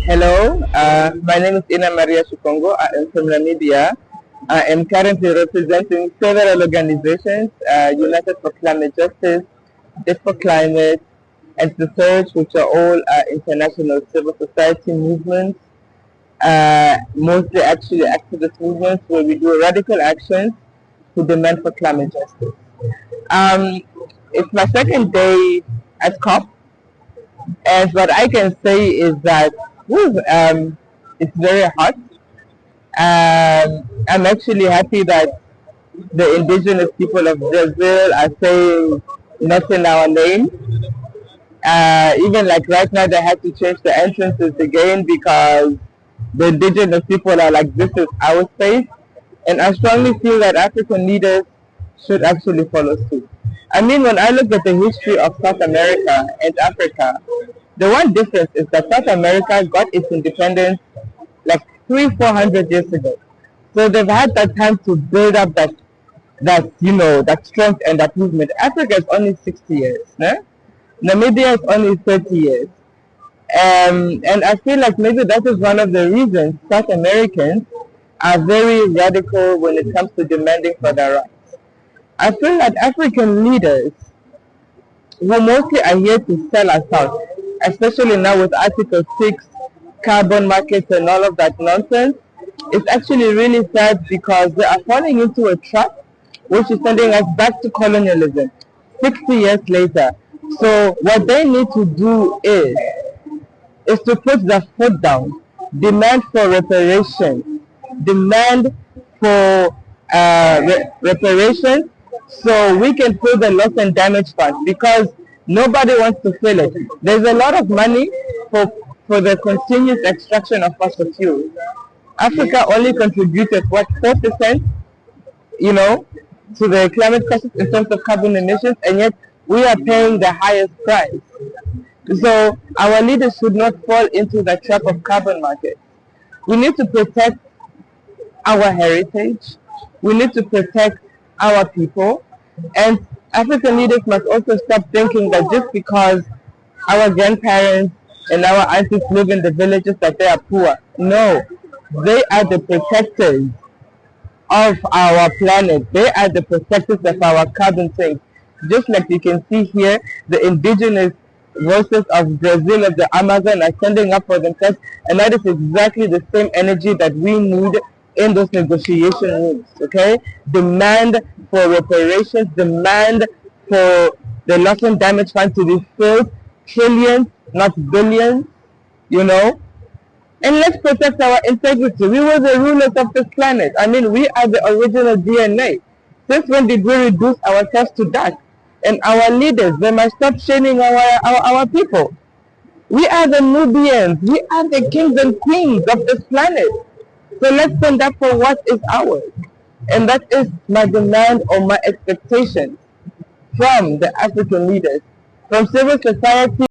Hello, my name is Ina Maria Shukongo. I am from Namibia. I am currently representing several organizations, United for Climate Justice, Debt for Climate, and the Search, which are all international civil society movements, mostly actually activist movements where we do radical actions to demand for climate justice. It's my second day at COP, and what I can say is that it's very hot. I'm actually happy that the indigenous people of Brazil are saying not in our name. Even like right now, they had to change the entrances again because the indigenous people are like, this is our space. And I strongly feel that African leaders should actually follow suit. I mean, when I look at the history of South America and Africa, the one difference is that South America got its independence like 300-400 years ago. So they've had that time to build up that strength and that movement. Africa is only 60 years. No? Namibia is only 30 years. And I feel like maybe that is one of the reasons South Americans are very radical when it comes to demanding for their rights. I feel that African leaders who mostly are here to sell us out, especially now with Article 6, carbon markets and all of that nonsense, it's actually really sad because they are falling into a trap which is sending us back to colonialism 60 years later. So what they need to do is to put their foot down, demand for reparations, demand for reparations so we can fill the loss and damage fund because nobody wants to fill it. There's a lot of money for the continuous extraction of fossil fuels. Africa only contributed, 4%, to the climate crisis in terms of carbon emissions, and yet we are paying the highest price. So our leaders should not fall into the trap of carbon markets. We need to protect our heritage. We need to protect our people. And African leaders must also stop thinking that just because our grandparents and our aunties live in the villages that they are poor. No, they are the protectors of our planet. They are the protectors of our carbon sinks. Just like you can see here, the indigenous voices of Brazil, of the Amazon, are standing up for themselves, and that is exactly the same energy that we need in those negotiation rooms. Okay, demand for reparations, demand for the loss and damage fund to be filled, trillions, not billions. And let's protect our integrity. We were the rulers of this planet. I mean, we are the original DNA. Since when did we reduce ourselves to that? And our leaders, they must stop shaming our people. We are the Nubians. We are the kings and queens of this planet. So let's stand up for what is ours. And that is my demand or my expectation from the African leaders, from civil society.